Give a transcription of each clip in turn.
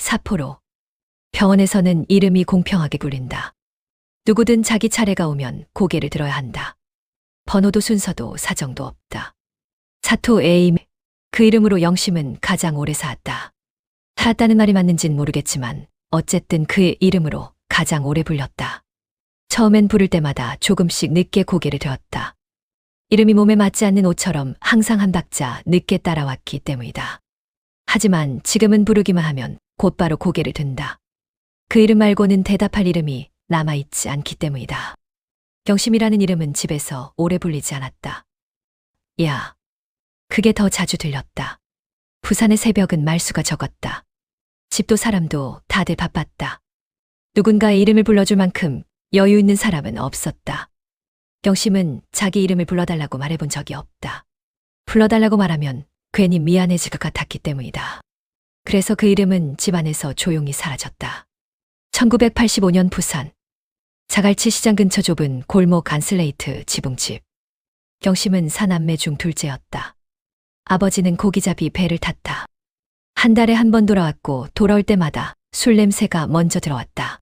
사포로. 병원에서는 이름이 공평하게 굴린다. 누구든 자기 차례가 오면 고개를 들어야 한다. 번호도 순서도 사정도 없다. 사토 에임. 그 이름으로 영심은 가장 오래 살았다. 살았다는 말이 맞는진 모르겠지만 어쨌든 그의 이름으로 가장 오래 불렸다. 처음엔 부를 때마다 조금씩 늦게 고개를 들었다. 이름이 몸에 맞지 않는 옷처럼 항상 한 박자 늦게 따라왔기 때문이다. 하지만 지금은 부르기만 하면 곧바로 고개를 든다. 그 이름 말고는 대답할 이름이 남아있지 않기 때문이다. 영심이라는 이름은 집에서 오래 불리지 않았다. 야. 그게 더 자주 들렸다. 부산의 새벽은 말수가 적었다. 집도 사람도 다들 바빴다. 누군가의 이름을 불러줄 만큼 여유 있는 사람은 없었다. 영심은 자기 이름을 불러달라고 말해본 적이 없다. 불러달라고 말하면 괜히 미안해질 것 같았기 때문이다. 그래서 그 이름은 집안에서 조용히 사라졌다. 1985년 부산. 자갈치 시장 근처 좁은 골목 안슬레이트 지붕집. 영심은 사남매 중 둘째였다. 아버지는 고기잡이 배를 탔다. 한 달에 한 번 돌아왔고 돌아올 때마다 술 냄새가 먼저 들어왔다.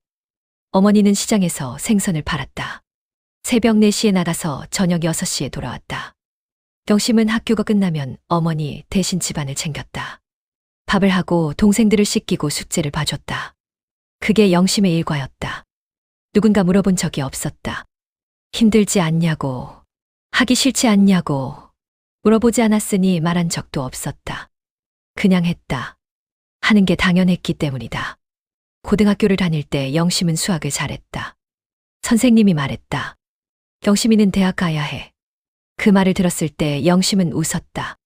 어머니는 시장에서 생선을 팔았다. 새벽 4시에 나가서 저녁 6시에 돌아왔다. 영심은 학교가 끝나면 어머니 대신 집안을 챙겼다. 밥을 하고 동생들을 씻기고 숙제를 봐줬다. 그게 영심의 일과였다. 누군가 물어본 적이 없었다. 힘들지 않냐고, 하기 싫지 않냐고 물어보지 않았으니 말한 적도 없었다. 그냥 했다. 하는 게 당연했기 때문이다. 고등학교를 다닐 때 영심은 수학을 잘했다. 선생님이 말했다. 영심이는 대학 가야 해. 그 말을 들었을 때 영심은 웃었다.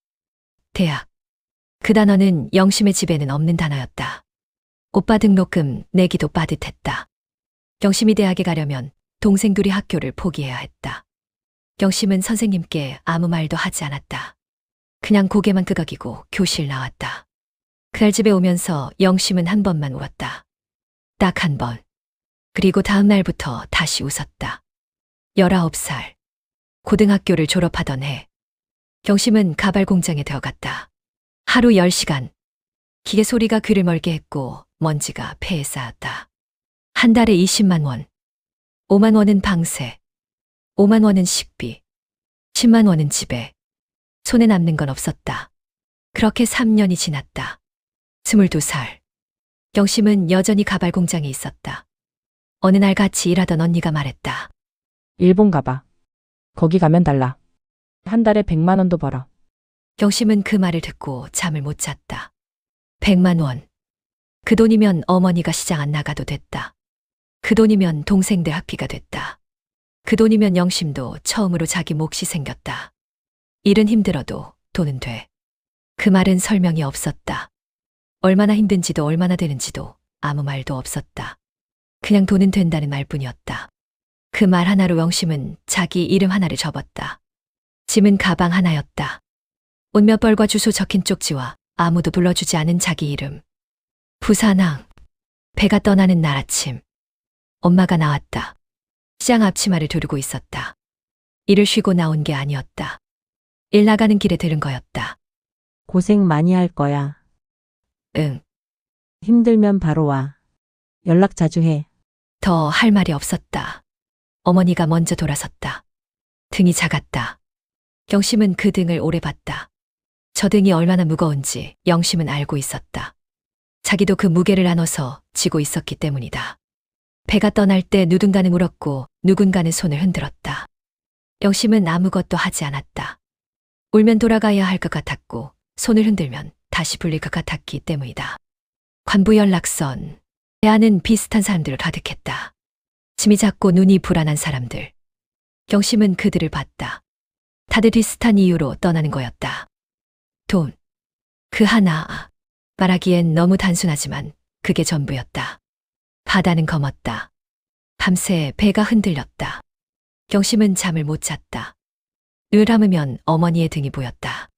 대학. 그 단어는 영심의 집에는 없는 단어였다. 오빠 등록금 내기도 빠듯했다. 영심이 대학에 가려면 동생 둘이 학교를 포기해야 했다. 영심은 선생님께 아무 말도 하지 않았다. 그냥 고개만 끄덕이고 교실 나왔다. 그날 집에 오면서 영심은 한 번만 울었다. 딱 한 번. 그리고 다음 날부터 다시 웃었다. 19살. 고등학교를 졸업하던 해. 영심은 가발 공장에 들어갔다. 하루 10시간. 기계 소리가 귀를 멀게 했고 먼지가 폐에 쌓였다. 한 달에 20만 원. 5만 원은 방세. 5만 원은 식비. 10만 원은 집에. 손에 남는 건 없었다. 그렇게 3년이 지났다. 22살. 영심은 여전히 가발 공장에 있었다. 어느 날 같이 일하던 언니가 말했다. 일본 가봐. 거기 가면 달라. 한 달에 100만 원도 벌어. 영심은 그 말을 듣고 잠을 못 잤다. 100만 원. 그 돈이면 어머니가 시장 안 나가도 됐다. 그 돈이면 동생들 학비가 됐다. 그 돈이면 영심도 처음으로 자기 몫이 생겼다. 일은 힘들어도 돈은 돼. 그 말은 설명이 없었다. 얼마나 힘든지도 얼마나 되는지도 아무 말도 없었다. 그냥 돈은 된다는 말뿐이었다. 그 말 하나로 영심은 자기 이름 하나를 접었다. 짐은 가방 하나였다. 옷 몇 벌과 주소 적힌 쪽지와 아무도 불러주지 않은 자기 이름. 부산항. 배가 떠나는 날 아침. 엄마가 나왔다. 시장 앞치마를 두르고 있었다. 일을 쉬고 나온 게 아니었다. 일 나가는 길에 들은 거였다. 고생 많이 할 거야. 응. 힘들면 바로 와. 연락 자주 해. 더 할 말이 없었다. 어머니가 먼저 돌아섰다. 등이 작았다. 영심은 그 등을 오래 봤다. 저 등이 얼마나 무거운지 영심은 알고 있었다. 자기도 그 무게를 나눠서 지고 있었기 때문이다. 배가 떠날 때 누군가는 울었고 누군가는 손을 흔들었다. 영심은 아무것도 하지 않았다. 울면 돌아가야 할 것 같았고 손을 흔들면 다시 불릴 것 같았기 때문이다. 관부 연락선. 배 안은 비슷한 사람들 가득했다. 짐이 작고 눈이 불안한 사람들. 영심은 그들을 봤다. 다들 비슷한 이유로 떠나는 거였다. 돈. 그 하나. 말하기엔 너무 단순하지만 그게 전부였다. 바다는 검었다. 밤새 배가 흔들렸다. 영심은 잠을 못 잤다. 눈을 감으면 어머니의 등이 보였다.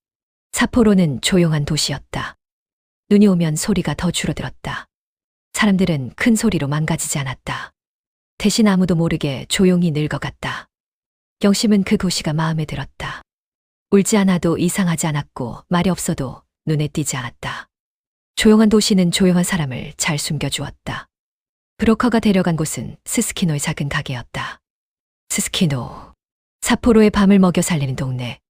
사포로는 조용한 도시였다. 눈이 오면 소리가 더 줄어들었다. 사람들은 큰 소리로 망가지지 않았다. 대신 아무도 모르게 조용히 늙어갔다. 영심은 그 도시가 마음에 들었다. 울지 않아도 이상하지 않았고 말이 없어도 눈에 띄지 않았다. 조용한 도시는 조용한 사람을 잘 숨겨주었다. 브로커가 데려간 곳은 스스키노의 작은 가게였다. 스스키노. 삿포로의 밤을 먹여 살리는 동네.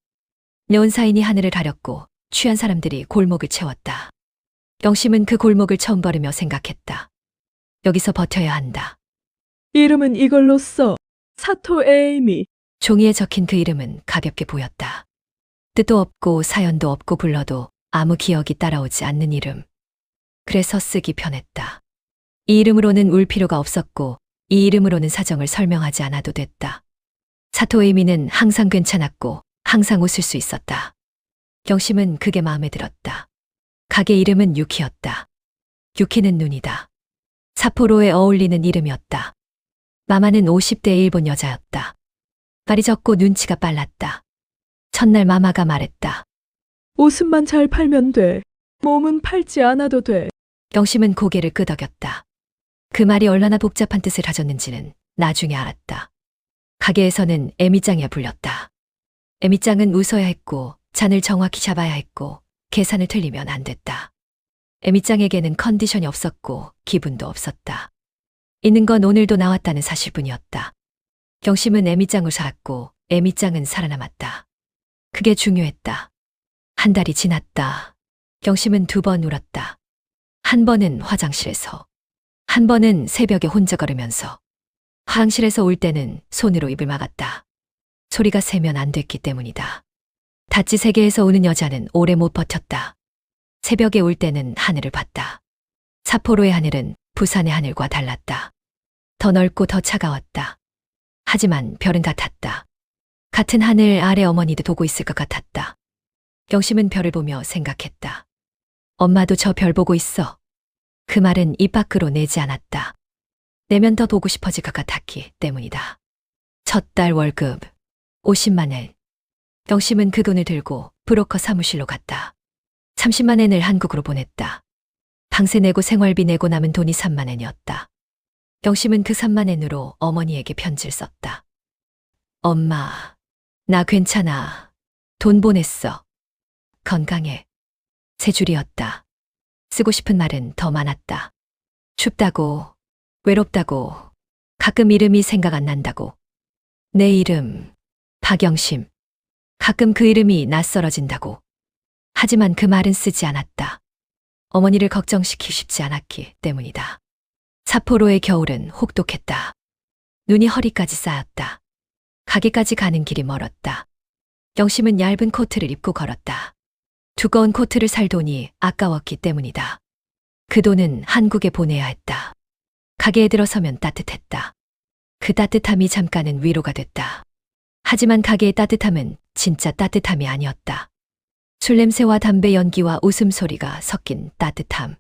네온사인이 하늘을 가렸고 취한 사람들이 골목을 채웠다. 영심은 그 골목을 처음 걸으며 생각했다. 여기서 버텨야 한다. 이름은 이걸로 써. 사토 에이미. 종이에 적힌 그 이름은 가볍게 보였다. 뜻도 없고 사연도 없고 불러도 아무 기억이 따라오지 않는 이름. 그래서 쓰기 편했다. 이 이름으로는 울 필요가 없었고 이 이름으로는 사정을 설명하지 않아도 됐다. 사토 에이미는 항상 괜찮았고 항상 웃을 수 있었다. 영심은 그게 마음에 들었다. 가게 이름은 유키였다. 유키는 눈이다. 삿포로에 어울리는 이름이었다. 마마는 50대 일본 여자였다. 말이 적고 눈치가 빨랐다. 첫날 마마가 말했다. 옷은만 잘 팔면 돼. 몸은 팔지 않아도 돼. 영심은 고개를 끄덕였다. 그 말이 얼마나 복잡한 뜻을 가졌는지는 나중에 알았다. 가게에서는 에미짱이야 불렸다. 에미짱은 웃어야 했고 잔을 정확히 잡아야 했고 계산을 틀리면 안 됐다. 에미짱에게는 컨디션이 없었고 기분도 없었다. 있는 건 오늘도 나왔다는 사실뿐이었다. 영심은 에미짱을 사았고 에미짱은 살아남았다. 그게 중요했다. 한 달이 지났다. 영심은 2번 울었다. 한 번은 화장실에서, 한 번은 새벽에 혼자 걸으면서. 화장실에서 울 때는 손으로 입을 막았다. 소리가 새면 안 됐기 때문이다. 다치 세계에서 우는 여자는 오래 못 버텼다. 새벽에 울 때는 하늘을 봤다. 삿포로의 하늘은 부산의 하늘과 달랐다. 더 넓고 더 차가웠다. 하지만 별은 같았다. 같은 하늘 아래 어머니도 보고 있을 것 같았다. 영심은 별을 보며 생각했다. 엄마도 저 별 보고 있어. 그 말은 입 밖으로 내지 않았다. 내면 더 보고 싶어질 것 같았기 때문이다. 첫 달 월급 50만 엔. 영심은 그 돈을 들고 브로커 사무실로 갔다. 30만 엔을 한국으로 보냈다. 방세 내고 생활비 내고 남은 돈이 3만 엔이었다. 영심은 그 3만 엔으로 어머니에게 편지를 썼다. 엄마, 나 괜찮아. 돈 보냈어. 건강해. 3줄이었다. 쓰고 싶은 말은 더 많았다. 춥다고, 외롭다고, 가끔 이름이 생각 안 난다고. 내 이름, 박영심. 가끔 그 이름이 낯설어진다고. 하지만 그 말은 쓰지 않았다. 어머니를 걱정시키고 싶지 않았기 때문이다. 삿포로의 겨울은 혹독했다. 눈이 허리까지 쌓였다. 가게까지 가는 길이 멀었다. 영심은 얇은 코트를 입고 걸었다. 두꺼운 코트를 살 돈이 아까웠기 때문이다. 그 돈은 한국에 보내야 했다. 가게에 들어서면 따뜻했다. 그 따뜻함이 잠깐은 위로가 됐다. 하지만 가게의 따뜻함은 진짜 따뜻함이 아니었다. 술 냄새와 담배 연기와 웃음소리가 섞인 따뜻함.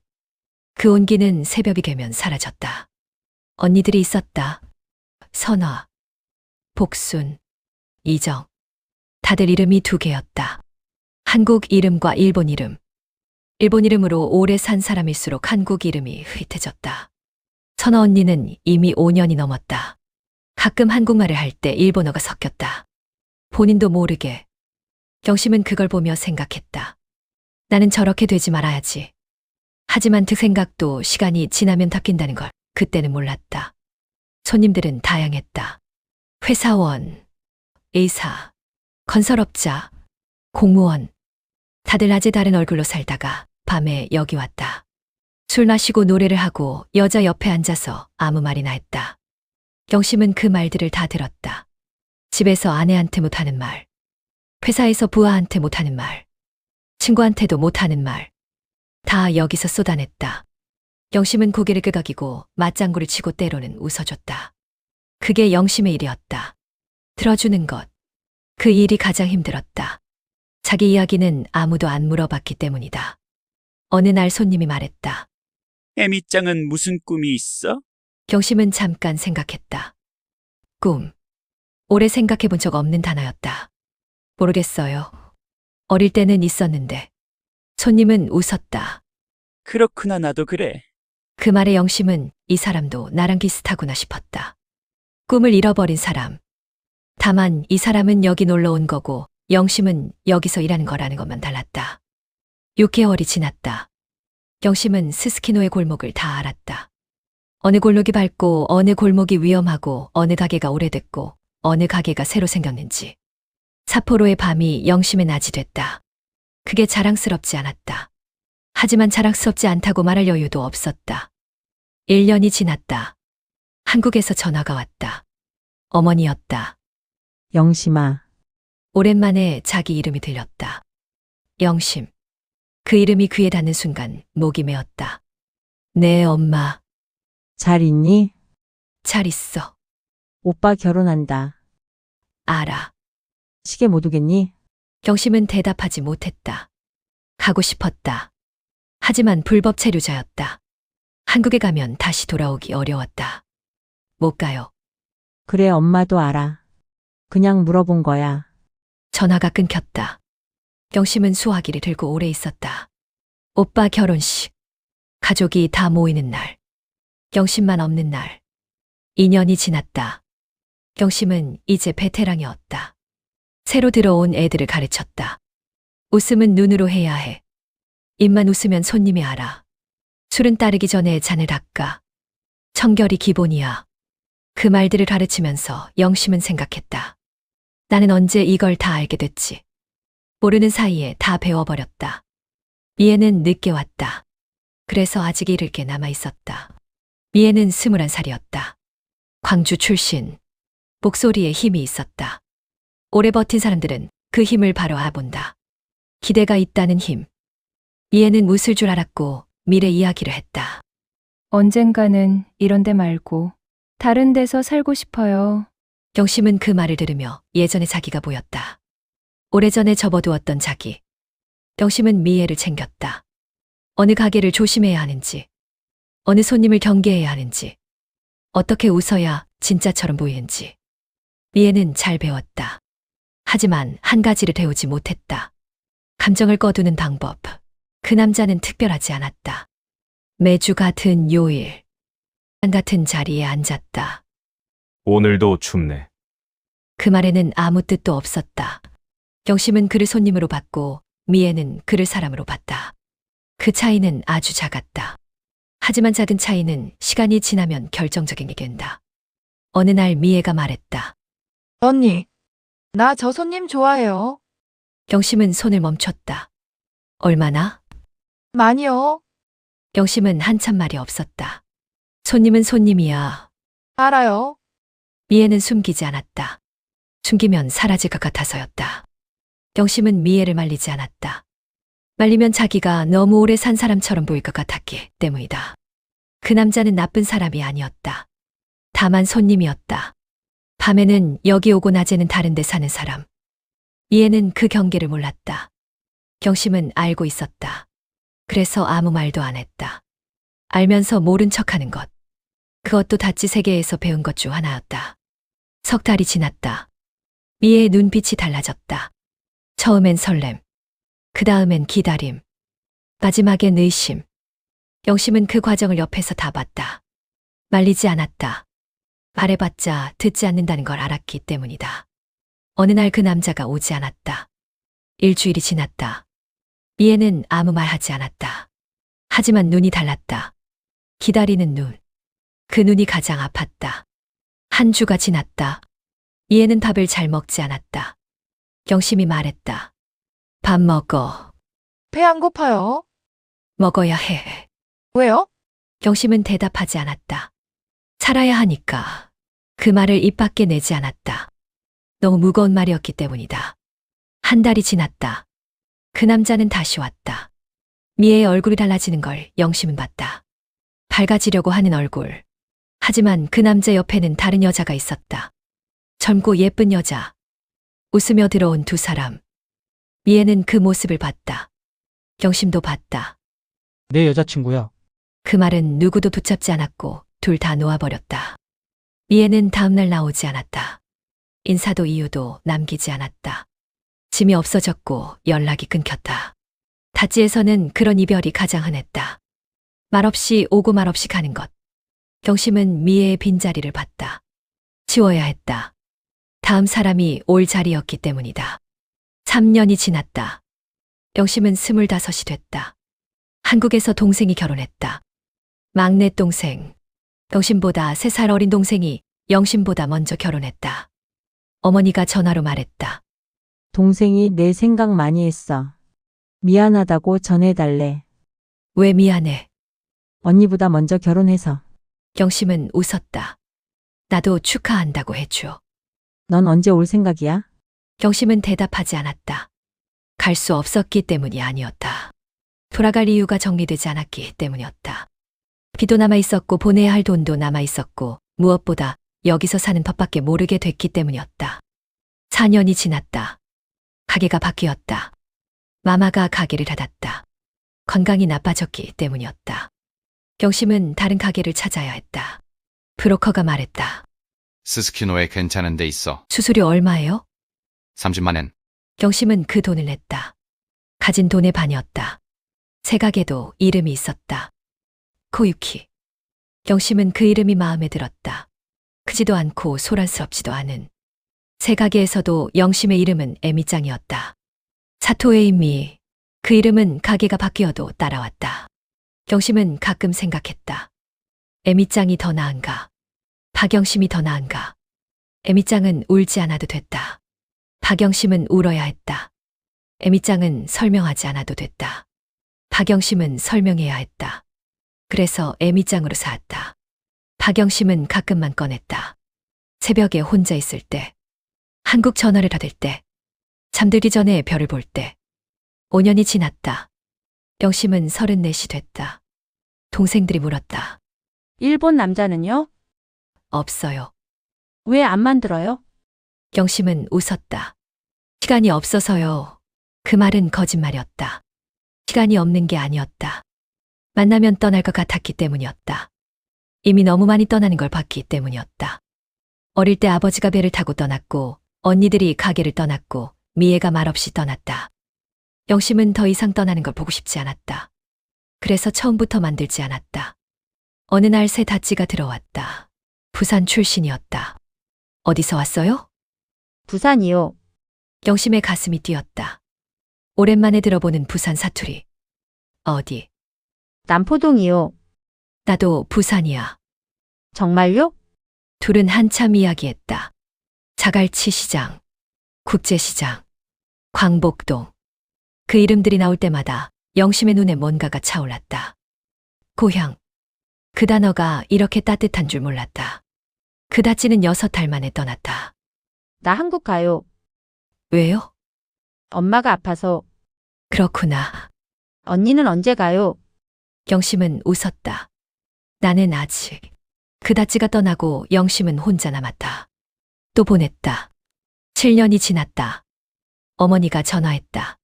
그 온기는 새벽이 되면 사라졌다. 언니들이 있었다. 선화, 복순, 이정. 다들 이름이 2개였다. 한국 이름과 일본 이름. 일본 이름으로 오래 산 사람일수록 한국 이름이 흐릿해졌다. 선화 언니는 이미 5년이 넘었다. 가끔 한국말을 할 때 일본어가 섞였다. 본인도 모르게. 영심은 그걸 보며 생각했다. 나는 저렇게 되지 말아야지. 하지만 그 생각도 시간이 지나면 바뀐다는 걸 그때는 몰랐다. 손님들은 다양했다. 회사원, 의사, 건설업자, 공무원. 다들 낮에 다른 얼굴로 살다가 밤에 여기 왔다. 술 마시고 노래를 하고 여자 옆에 앉아서 아무 말이나 했다. 영심은 그 말들을 다 들었다. 집에서 아내한테 못하는 말, 회사에서 부하한테 못하는 말, 친구한테도 못하는 말, 다 여기서 쏟아냈다. 영심은 고개를 끄덕이고 맞장구를 치고 때로는 웃어줬다. 그게 영심의 일이었다. 들어주는 것. 그 일이 가장 힘들었다. 자기 이야기는 아무도 안 물어봤기 때문이다. 어느 날 손님이 말했다. 에미짱은 무슨 꿈이 있어? 영심은 잠깐 생각했다. 꿈. 오래 생각해 본 적 없는 단어였다. 모르겠어요. 어릴 때는 있었는데. 손님은 웃었다. 그렇구나, 나도 그래. 그 말에 영심은 이 사람도 나랑 비슷하구나 싶었다. 꿈을 잃어버린 사람. 다만 이 사람은 여기 놀러 온 거고 영심은 여기서 일하는 거라는 것만 달랐다. 6개월이 지났다. 경심은 스스키노의 골목을 다 알았다. 어느 골목이 밝고 어느 골목이 위험하고 어느 가게가 오래됐고 어느 가게가 새로 생겼는지. 사포로의 밤이 영심의 낮이 됐다. 그게 자랑스럽지 않았다. 하지만 자랑스럽지 않다고 말할 여유도 없었다. 1년이 지났다. 한국에서 전화가 왔다. 어머니였다. 영심아, 오랜만에 자기 이름이 들렸다. 영심. 그 이름이 귀에 닿는 순간 목이 메었다. 네, 엄마. 잘 있니? 잘 있어. 오빠 결혼한다. 알아. 시계 못 오겠니? 경심은 대답하지 못했다. 가고 싶었다. 하지만 불법 체류자였다. 한국에 가면 다시 돌아오기 어려웠다. 못 가요. 그래, 엄마도 알아. 그냥 물어본 거야. 전화가 끊겼다. 경심은 수화기를 들고 오래 있었다. 오빠 결혼식. 가족이 다 모이는 날. 경심만 없는 날. 2년이 지났다. 경심은 이제 베테랑이었다. 새로 들어온 애들을 가르쳤다. 웃음은 눈으로 해야 해. 입만 웃으면 손님이 알아. 술은 따르기 전에 잔을 닦아. 청결이 기본이야. 그 말들을 가르치면서 영심은 생각했다. 나는 언제 이걸 다 알게 됐지? 모르는 사이에 다 배워버렸다. 미애는 늦게 왔다. 그래서 아직 잃을 게 남아있었다. 미애는 21살이었다. 광주 출신. 목소리에 힘이 있었다. 오래 버틴 사람들은 그 힘을 바로 알아본다. 기대가 있다는 힘. 미애는 웃을 줄 알았고 미래 이야기를 했다. 언젠가는 이런 데 말고 다른 데서 살고 싶어요. 경심은 그 말을 들으며 예전의 자기가 보였다. 오래전에 접어두었던 자기. 경심은 미애를 챙겼다. 어느 가게를 조심해야 하는지, 어느 손님을 경계해야 하는지, 어떻게 웃어야 진짜처럼 보이는지. 미애는 잘 배웠다. 하지만 한 가지를 배우지 못했다. 감정을 꺼두는 방법. 그 남자는 특별하지 않았다. 매주 같은 요일, 같은 자리에 앉았다. 오늘도 춥네. 그 말에는 아무 뜻도 없었다. 경심은 그를 손님으로 받고 미애는 그를 사람으로 봤다. 그 차이는 아주 작았다. 하지만 작은 차이는 시간이 지나면 결정적인 게 된다. 어느 날 미애가 말했다. 언니, 나 저 손님 좋아해요. 경심은 손을 멈췄다. 얼마나? 많이요. 경심은 한참 말이 없었다. 손님은 손님이야. 알아요. 미애는 숨기지 않았다. 숨기면 사라질 것 같아서였다. 경심은 미애를 말리지 않았다. 말리면 자기가 너무 오래 산 사람처럼 보일 것 같았기 때문이다. 그 남자는 나쁜 사람이 아니었다. 다만 손님이었다. 밤에는 여기 오고 낮에는 다른 데 사는 사람. 미애는 그 경계를 몰랐다. 경심은 알고 있었다. 그래서 아무 말도 안 했다. 알면서 모른 척하는 것. 그것도 다찌 세계에서 배운 것 중 하나였다. 석 달이 지났다. 미애의 눈빛이 달라졌다. 처음엔 설렘. 그 다음엔 기다림. 마지막엔 의심. 영심은 그 과정을 옆에서 다 봤다. 말리지 않았다. 말해봤자 듣지 않는다는 걸 알았기 때문이다. 어느 날 그 남자가 오지 않았다. 일주일이 지났다. 미애는 아무 말 하지 않았다. 하지만 눈이 달랐다. 기다리는 눈. 그 눈이 가장 아팠다. 한 주가 지났다. 미애는 밥을 잘 먹지 않았다. 경심이 말했다. 밥 먹어. 배 안 고파요? 먹어야 해. 왜요? 경심은 대답하지 않았다. 살아야 하니까. 그 말을 입 밖에 내지 않았다. 너무 무거운 말이었기 때문이다. 한 달이 지났다. 그 남자는 다시 왔다. 미애의 얼굴이 달라지는 걸 영심은 봤다. 밝아지려고 하는 얼굴. 하지만 그 남자 옆에는 다른 여자가 있었다. 젊고 예쁜 여자. 웃으며 들어온 두 사람. 미애는 그 모습을 봤다. 경심도 봤다. 내 여자친구야. 그 말은 누구도 붙잡지 않았고 둘 다 놓아버렸다. 미애는 다음날 나오지 않았다. 인사도 이유도 남기지 않았다. 짐이 없어졌고 연락이 끊겼다. 다찌에서는 그런 이별이 가장 흔했다. 말없이 오고 말없이 가는 것. 경심은 미애의 빈자리를 봤다. 치워야 했다. 다음 사람이 올 자리였기 때문이다. 3년이 지났다. 경심은 25이 됐다. 한국에서 동생이 결혼했다. 막내 동생. 영신보다 3살 어린 동생이 영신보다 먼저 결혼했다. 어머니가 전화로 말했다. 동생이 내 생각 많이 했어. 미안하다고 전해달래. 왜 미안해? 언니보다 먼저 결혼해서. 영심은 웃었다. 나도 축하한다고 해줘. 넌 언제 올 생각이야? 영심은 대답하지 않았다. 갈 수 없었기 때문이 아니었다. 돌아갈 이유가 정리되지 않았기 때문이었다. 빚도 남아 있었고 보내야 할 돈도 남아 있었고 무엇보다 여기서 사는 법밖에 모르게 됐기 때문이었다. 4년이 지났다. 가게가 바뀌었다. 마마가 가게를 닫았다. 건강이 나빠졌기 때문이었다. 영심은 다른 가게를 찾아야 했다. 브로커가 말했다. 스스키노에 괜찮은 데 있어. 수수료 얼마예요? 30만 엔. 영심은 그 돈을 냈다. 가진 돈의 반이었다. 새 가게도 이름이 있었다. 코유키. 영심은 그 이름이 마음에 들었다. 크지도 않고 소란스럽지도 않은. 새 가게에서도 영심의 이름은 에미짱이었다. 사토에이미. 그 이름은 가게가 바뀌어도 따라왔다. 영심은 가끔 생각했다. 에미짱이 더 나은가? 박영심이 더 나은가? 에미짱은 울지 않아도 됐다. 박영심은 울어야 했다. 에미짱은 설명하지 않아도 됐다. 박영심은 설명해야 했다. 그래서 에미짱으로 살았다. 박영심은 가끔만 꺼냈다. 새벽에 혼자 있을 때, 한국 전화를 받을 때, 잠들기 전에 별을 볼 때. 5년이 지났다. 영심은 34이 됐다. 동생들이 물었다. 일본 남자는요? 없어요. 왜 안 만들어요? 영심은 웃었다. 시간이 없어서요. 그 말은 거짓말이었다. 시간이 없는 게 아니었다. 만나면 떠날 것 같았기 때문이었다. 이미 너무 많이 떠나는 걸 봤기 때문이었다. 어릴 때 아버지가 배를 타고 떠났고 언니들이 가게를 떠났고 미애가 말없이 떠났다. 영심은 더 이상 떠나는 걸 보고 싶지 않았다. 그래서 처음부터 만들지 않았다. 어느 날 새 닷지가 들어왔다. 부산 출신이었다. 어디서 왔어요? 부산이요. 영심의 가슴이 뛰었다. 오랜만에 들어보는 부산 사투리. 어디? 남포동이요. 나도 부산이야. 정말요? 둘은 한참 이야기했다. 자갈치 시장, 국제시장, 광복동. 그 이름들이 나올 때마다 영심의 눈에 뭔가가 차올랐다. 고향. 그 단어가 이렇게 따뜻한 줄 몰랐다. 그 닷지는 6달 만에 떠났다. 나 한국 가요. 왜요? 엄마가 아파서. 그렇구나. 언니는 언제 가요? 영심은 웃었다. 나는 아직. 그 닷지가 떠나고 영심은 혼자 남았다. 또 보냈다. 7년이 지났다. 어머니가 전화했다.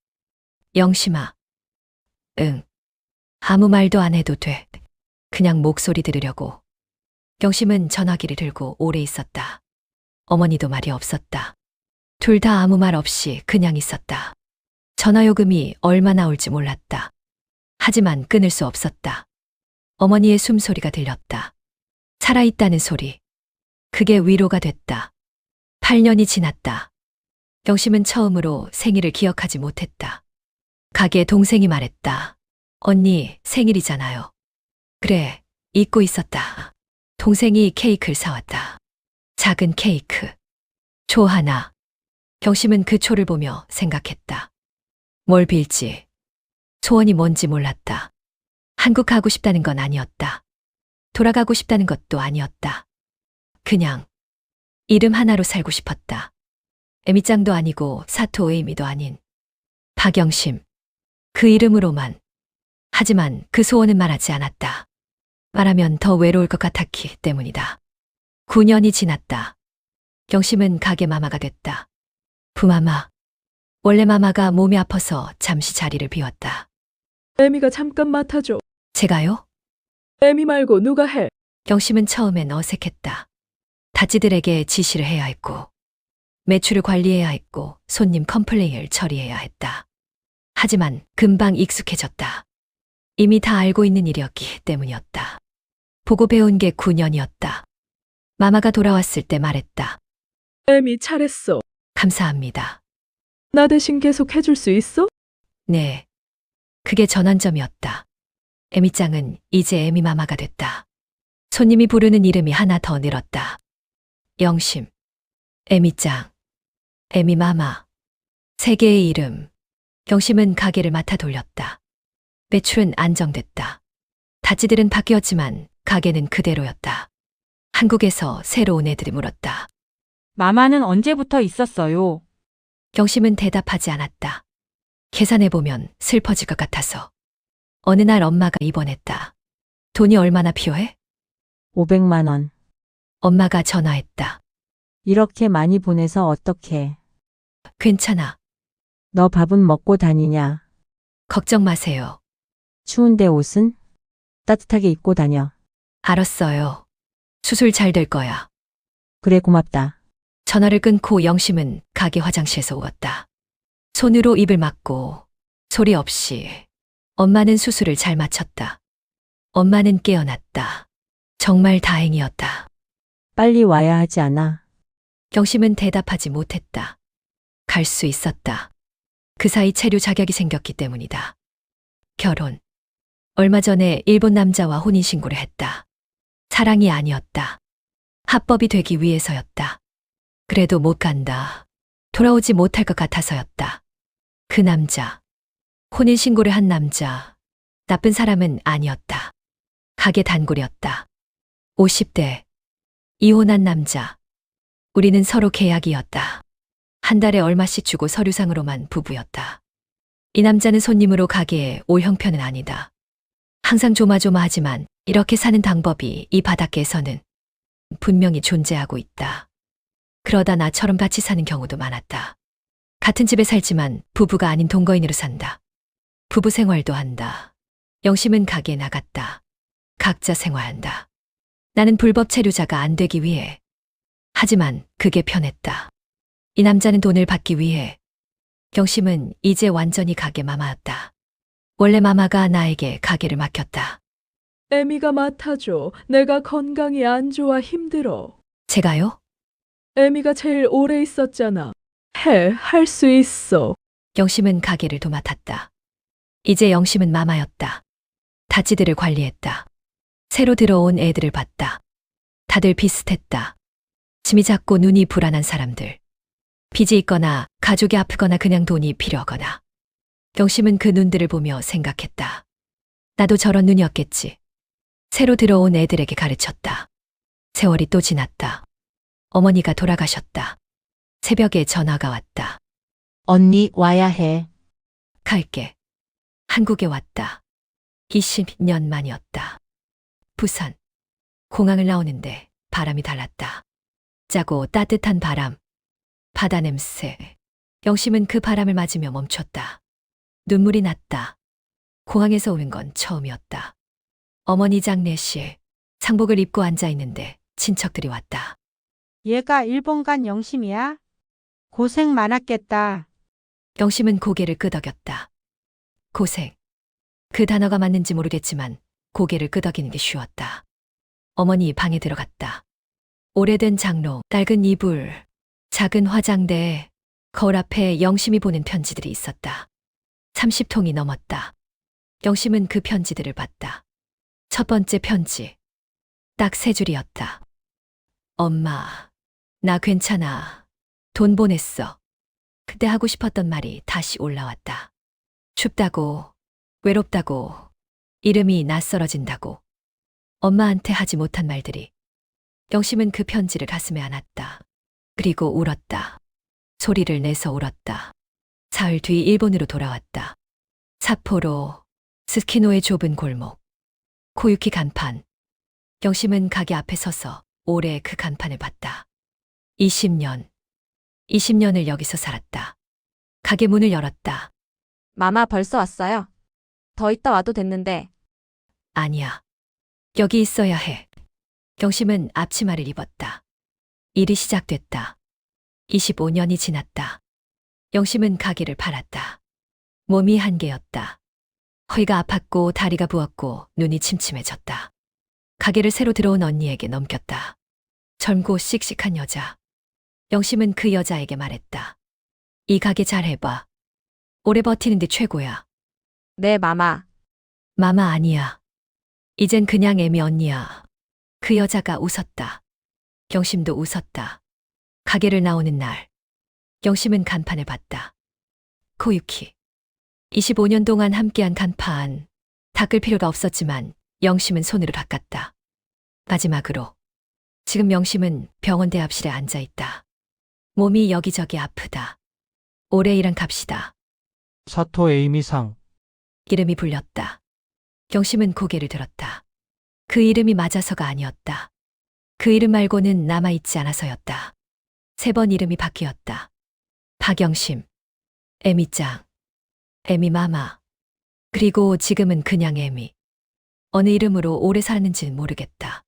영심아. 응. 아무 말도 안 해도 돼. 그냥 목소리 들으려고. 영심은 전화기를 들고 오래 있었다. 어머니도 말이 없었다. 둘 다 아무 말 없이 그냥 있었다. 전화요금이 얼마 나올지 몰랐다. 하지만 끊을 수 없었다. 어머니의 숨소리가 들렸다. 살아있다는 소리. 그게 위로가 됐다. 8년이 지났다. 영심은 처음으로 생일을 기억하지 못했다. 가게 동생이 말했다. 언니 생일이잖아요. 그래, 잊고 있었다. 동생이 케이크를 사왔다. 작은 케이크. 초 하나. 영심은 그 초를 보며 생각했다. 뭘 빌지. 소원이 뭔지 몰랐다. 한국 가고 싶다는 건 아니었다. 돌아가고 싶다는 것도 아니었다. 그냥 이름 하나로 살고 싶었다. 에미짱도 아니고 사토 에이미도 아닌 박영심. 그 이름으로만. 하지만 그 소원은 말하지 않았다. 말하면 더 외로울 것 같았기 때문이다. 9년이 지났다. 영심은 가게 마마가 됐다. 부마마. 원래 마마가 몸이 아파서 잠시 자리를 비웠다. 애미가 잠깐 맡아줘. 제가요? 애미 말고 누가 해? 영심은 처음엔 어색했다. 다찌들에게 지시를 해야 했고, 매출을 관리해야 했고, 손님 컴플레인을 처리해야 했다. 하지만 금방 익숙해졌다. 이미 다 알고 있는 일이었기 때문이었다. 보고 배운 게 9년이었다. 마마가 돌아왔을 때 말했다. 애미 잘했어. 감사합니다. 나 대신 계속 해줄 수 있어? 네. 그게 전환점이었다. 에미짱은 이제 에미마마가 됐다. 손님이 부르는 이름이 하나 더 늘었다. 영심, 에미짱, 에미마마. 세 개의 이름. 영심은 가게를 맡아 돌렸다. 매출은 안정됐다. 다찌들은 바뀌었지만 가게는 그대로였다. 한국에서 새로 온 애들이 물었다. 마마는 언제부터 있었어요? 영심은 대답하지 않았다. 계산해보면 슬퍼질 것 같아서. 어느 날 엄마가 입원했다. 돈이 얼마나 필요해? 500만 원. 엄마가 전화했다. 이렇게 많이 보내서 어떡해. 괜찮아. 너 밥은 먹고 다니냐? 걱정 마세요. 추운데 옷은? 따뜻하게 입고 다녀. 알았어요. 수술 잘 될 거야. 그래 고맙다. 전화를 끊고 영심은 가게 화장실에서 울었다. 손으로 입을 막고 소리 없이. 엄마는 수술을 잘 마쳤다. 엄마는 깨어났다. 정말 다행이었다. 빨리 와야 하지 않아? 영심은 대답하지 못했다. 갈 수 있었다. 그 사이 체류 자격이 생겼기 때문이다. 결혼. 얼마 전에 일본 남자와 혼인신고를 했다. 사랑이 아니었다. 합법이 되기 위해서였다. 그래도 못 간다. 돌아오지 못할 것 같아서였다. 그 남자. 혼인신고를 한 남자. 나쁜 사람은 아니었다. 가게 단골이었다. 50대. 이혼한 남자. 우리는 서로 계약이었다. 한 달에 얼마씩 주고 서류상으로만 부부였다. 이 남자는 손님으로 가게에 올 형편은 아니다. 항상 조마조마하지만 이렇게 사는 방법이 이 바닷가에서는 분명히 존재하고 있다. 그러다 나처럼 같이 사는 경우도 많았다. 같은 집에 살지만 부부가 아닌 동거인으로 산다. 부부 생활도 한다. 영심은 가게에 나갔다. 각자 생활한다. 나는 불법 체류자가 안 되기 위해. 하지만 그게 편했다. 이 남자는 돈을 받기 위해. 영심은 이제 완전히 가게 마마였다. 원래 마마가 나에게 가게를 맡겼다. 에미가 맡아줘. 내가 건강이 안 좋아 힘들어. 제가요? 에미가 제일 오래 있었잖아. 할 수 있어. 영심은 가게를 도맡았다. 이제 영심은 마마였다. 다찌들을 관리했다. 새로 들어온 애들을 봤다. 다들 비슷했다. 짐이 작고 눈이 불안한 사람들. 빚이 있거나 가족이 아프거나 그냥 돈이 필요하거나. 영심은 그 눈들을 보며 생각했다. 나도 저런 눈이었겠지. 새로 들어온 애들에게 가르쳤다. 세월이 또 지났다. 어머니가 돌아가셨다. 새벽에 전화가 왔다. 언니 와야 해. 갈게. 한국에 왔다. 20년 만이었다. 부산. 공항을 나오는데 바람이 달랐다. 짜고 따뜻한 바람. 바다 냄새. 영심은 그 바람을 맞으며 멈췄다. 눈물이 났다. 공항에서 오는 건 처음이었다. 어머니 장례실. 상복을 입고 앉아 있는데 친척들이 왔다. 얘가 일본 간 영심이야? 고생 많았겠다. 영심은 고개를 끄덕였다. 고생. 그 단어가 맞는지 모르겠지만 고개를 끄덕이는 게 쉬웠다. 어머니 방에 들어갔다. 오래된 장로, 낡은 이불, 작은 화장대, 거울 앞에 영심이 보낸 편지들이 있었다. 30통이 넘었다. 영심은 그 편지들을 봤다. 첫 번째 편지. 딱 3줄이었다. 엄마, 나 괜찮아. 돈 보냈어. 그때 하고 싶었던 말이 다시 올라왔다. 춥다고, 외롭다고, 이름이 낯설어진다고. 엄마한테 하지 못한 말들이. 영심은 그 편지를 가슴에 안았다. 그리고 울었다. 소리를 내서 울었다. 사흘 뒤 일본으로 돌아왔다. 삿포로, 스키노의 좁은 골목. 코유키 간판. 영심은 가게 앞에 서서 오래 그 간판을 봤다. 20년을 여기서 살았다. 가게 문을 열었다. 마마 벌써 왔어요. 더 있다 와도 됐는데. 아니야. 여기 있어야 해. 영심은 앞치마를 입었다. 일이 시작됐다. 25년이 지났다. 영심은 가게를 팔았다. 몸이 한계였다. 허리가 아팠고 다리가 부었고 눈이 침침해졌다. 가게를 새로 들어온 언니에게 넘겼다. 젊고 씩씩한 여자. 영심은 그 여자에게 말했다. 이 가게 잘 해봐. 오래 버티는 데 최고야. 네, 마마. 마마 아니야. 이젠 그냥 애미 언니야. 그 여자가 웃었다. 경심도 웃었다. 가게를 나오는 날, 경심은 간판을 봤다. 코유키. 25년 동안 함께한 간판. 닦을 필요가 없었지만 영심은 손으로 닦았다. 마지막으로. 지금 영심은 병원 대합실에 앉아 있다. 몸이 여기저기 아프다. 오래 일한 값이다. 사토 에이미상. 이름이 불렸다. 경심은 고개를 들었다. 그 이름이 맞아서가 아니었다. 그 이름 말고는 남아있지 않아서였다. 3번 이름이 바뀌었다. 박영심, 에미짱, 에미마마, 그리고 지금은 그냥 에미. 어느 이름으로 오래 살았는지는 모르겠다.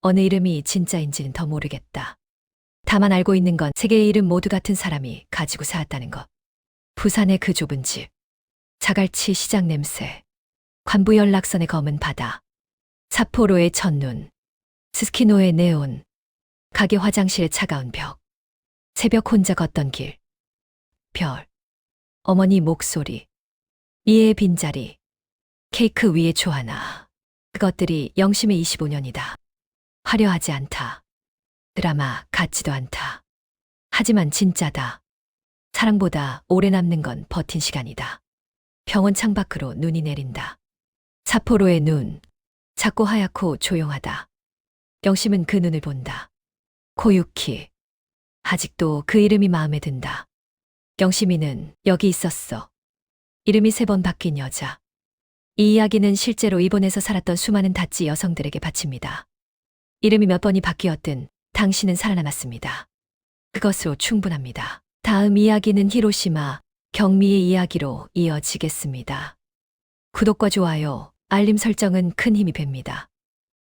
어느 이름이 진짜인지는 더 모르겠다. 다만 알고 있는 건 3개의 이름 모두 같은 사람이 가지고 살았다는 것. 부산의 그 좁은 집, 자갈치 시장 냄새, 관부 연락선의 검은 바다, 사포로의 첫눈, 스스키노의 네온, 가게 화장실의 차가운 벽, 새벽 혼자 걷던 길, 별, 어머니 목소리, 이의 빈자리, 케이크 위에 조하나. 그것들이 영심의 25년이다. 화려하지 않다. 드라마 같지도 않다. 하지만 진짜다. 사랑보다 오래 남는 건 버틴 시간이다. 병원 창밖으로 눈이 내린다. 사포로의 눈, 작고 하얗고 조용하다. 영심은 그 눈을 본다. 코유키. 아직도 그 이름이 마음에 든다. 영심이는 여기 있었어. 이름이 3번 바뀐 여자. 이 이야기는 실제로 일본에서 살았던 수많은 다찌 여성들에게 바칩니다. 이름이 몇 번이 바뀌었든 당신은 살아남았습니다. 그것으로 충분합니다. 다음 이야기는 히로시마, 경미의 이야기로 이어지겠습니다. 구독과 좋아요, 알림 설정은 큰 힘이 됩니다.